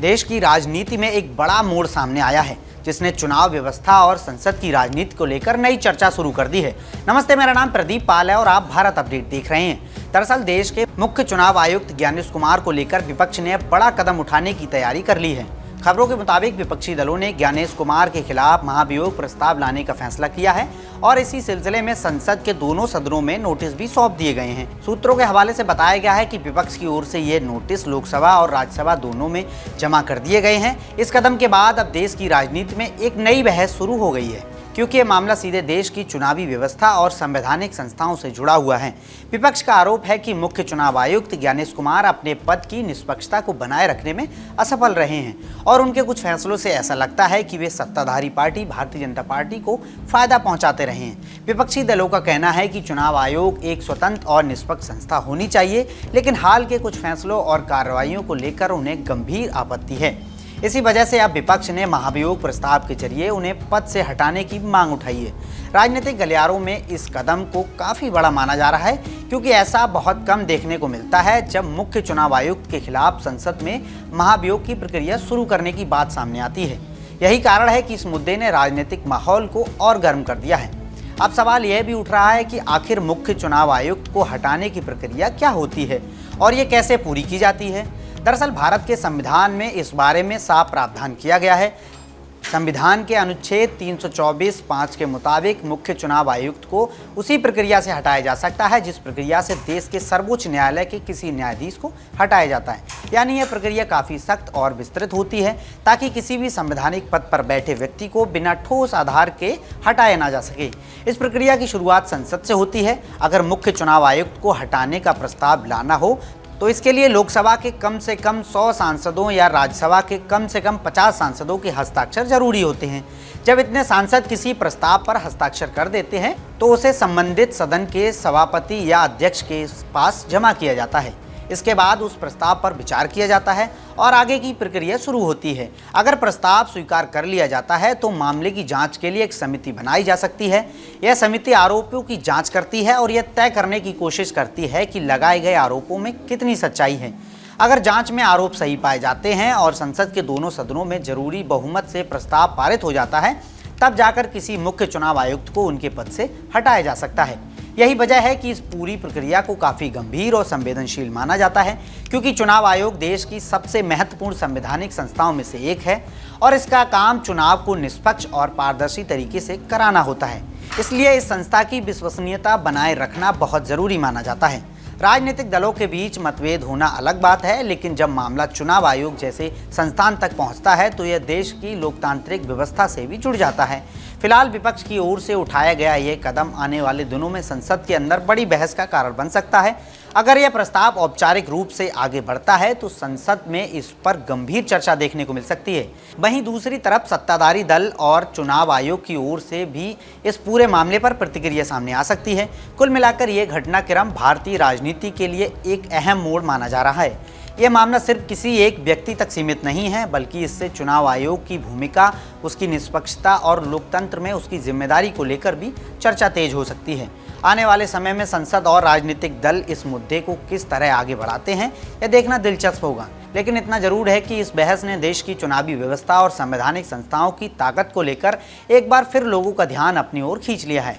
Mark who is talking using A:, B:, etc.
A: देश की राजनीति में एक बड़ा मोड़ सामने आया है, जिसने चुनाव व्यवस्था और संसद की राजनीति को लेकर नई चर्चा शुरू कर दी है। नमस्ते, मेरा नाम प्रदीप पाल है और आप भारत अपडेट देख रहे हैं। दरअसल देश के मुख्य चुनाव आयुक्त ज्ञानेश कुमार को लेकर विपक्ष ने बड़ा कदम उठाने की तैयारी कर ली है। खबरों के मुताबिक विपक्षी दलों ने ज्ञानेश कुमार के खिलाफ महाभियोग प्रस्ताव लाने का फैसला किया है और इसी सिलसिले में संसद के दोनों सदनों में नोटिस भी सौंप दिए गए हैं। सूत्रों के हवाले से बताया गया है कि विपक्ष की ओर से ये नोटिस लोकसभा और राज्यसभा दोनों में जमा कर दिए गए हैं। इस कदम के बाद अब देश की राजनीति में एक नई बहस शुरू हो गई है, क्योंकि ये मामला सीधे देश की चुनावी व्यवस्था और संवैधानिक संस्थाओं से जुड़ा हुआ है। विपक्ष का आरोप है कि मुख्य चुनाव आयुक्त ज्ञानेश कुमार अपने पद की निष्पक्षता को बनाए रखने में असफल रहे हैं और उनके कुछ फैसलों से ऐसा लगता है कि वे सत्ताधारी पार्टी भारतीय जनता पार्टी को फायदा पहुंचाते रहे हैं। विपक्षी दलों का कहना है कि चुनाव आयोग एक स्वतंत्र और निष्पक्ष संस्था होनी चाहिए, लेकिन हाल के कुछ फैसलों और कार्रवाइयों को लेकर उन्हें गंभीर आपत्ति है। इसी वजह से अब विपक्ष ने महाभियोग प्रस्ताव के जरिए उन्हें पद से हटाने की मांग उठाई है। राजनीतिक गलियारों में इस कदम को काफ़ी बड़ा माना जा रहा है, क्योंकि ऐसा बहुत कम देखने को मिलता है जब मुख्य चुनाव आयुक्त के खिलाफ संसद में महाभियोग की प्रक्रिया शुरू करने की बात सामने आती है। यही कारण है कि इस मुद्दे ने राजनीतिक माहौल को और गर्म कर दिया है। अब सवाल यह भी उठ रहा है कि आखिर मुख्य चुनाव आयुक्त को हटाने की प्रक्रिया क्या होती है और ये कैसे पूरी की जाती है। दरअसल भारत के संविधान में इस बारे में साफ प्रावधान किया गया है। संविधान के अनुच्छेद 324(5) के मुताबिक मुख्य चुनाव आयुक्त को उसी प्रक्रिया से हटाया जा सकता है जिस प्रक्रिया से देश के सर्वोच्च न्यायालय के किसी न्यायाधीश को हटाया जाता है। यानी यह प्रक्रिया काफ़ी सख्त और विस्तृत होती है, ताकि किसी भी संवैधानिक पद पर बैठे व्यक्ति को बिना ठोस आधार के हटाया ना जा सके। इस प्रक्रिया की शुरुआत संसद से होती है। अगर मुख्य चुनाव आयुक्त को हटाने का प्रस्ताव लाना हो तो इसके लिए लोकसभा के कम से कम 100 सांसदों या राज्यसभा के कम से कम 50 सांसदों के हस्ताक्षर जरूरी होते हैं। जब इतने सांसद किसी प्रस्ताव पर हस्ताक्षर कर देते हैं तो उसे संबंधित सदन के सभापति या अध्यक्ष के पास जमा किया जाता है। इसके बाद उस प्रस्ताव पर विचार किया जाता है और आगे की प्रक्रिया शुरू होती है। अगर प्रस्ताव स्वीकार कर लिया जाता है तो मामले की जांच के लिए एक समिति बनाई जा सकती है। यह समिति आरोपों की जांच करती है और यह तय करने की कोशिश करती है कि लगाए गए आरोपों में कितनी सच्चाई है। अगर जांच में आरोप सही पाए जाते हैं और संसद के दोनों सदनों में जरूरी बहुमत से प्रस्ताव पारित हो जाता है, तब जाकर किसी मुख्य चुनाव आयुक्त को उनके पद से हटाया जा सकता है। यही वजह है कि इस पूरी प्रक्रिया को काफ़ी गंभीर और संवेदनशील माना जाता है, क्योंकि चुनाव आयोग देश की सबसे महत्वपूर्ण संवैधानिक संस्थाओं में से एक है और इसका काम चुनाव को निष्पक्ष और पारदर्शी तरीके से कराना होता है। इसलिए इस संस्था की विश्वसनीयता बनाए रखना बहुत ज़रूरी माना जाता है। राजनीतिक दलों के बीच मतभेद होना अलग बात है, लेकिन जब मामला चुनाव आयोग जैसे संस्थान तक पहुंचता है तो यह देश की लोकतांत्रिक व्यवस्था से भी जुड़ जाता है। फिलहाल विपक्ष की ओर से उठाया गया यह कदम आने वाले दिनों में संसद के अंदर बड़ी बहस का कारण बन सकता है। अगर यह प्रस्ताव औपचारिक रूप से आगे बढ़ता है तो संसद में इस पर गंभीर चर्चा देखने को मिल सकती है। वहीं दूसरी तरफ सत्ताधारी दल और चुनाव आयोग की ओर से भी इस पूरे मामले पर प्रतिक्रिया सामने आ सकती है। कुल मिलाकर यह घटनाक्रम भारतीय राजनीति के लिए एक अहम मोड़ माना जा रहा है। यह मामला सिर्फ किसी एक व्यक्ति तक सीमित नहीं है, बल्कि इससे चुनाव आयोग की भूमिका, उसकी निष्पक्षता और लोकतंत्र में उसकी जिम्मेदारी को लेकर भी चर्चा तेज हो सकती है। आने वाले समय में संसद और राजनीतिक दल इस मुद्दे को किस तरह आगे बढ़ाते हैं, यह देखना दिलचस्प होगा। लेकिन इतना जरूर है कि इस बहस ने देश की चुनावी व्यवस्था और संवैधानिक संस्थाओं की ताकत को लेकर एक बार फिर लोगों का ध्यान अपनी ओर खींच लिया है।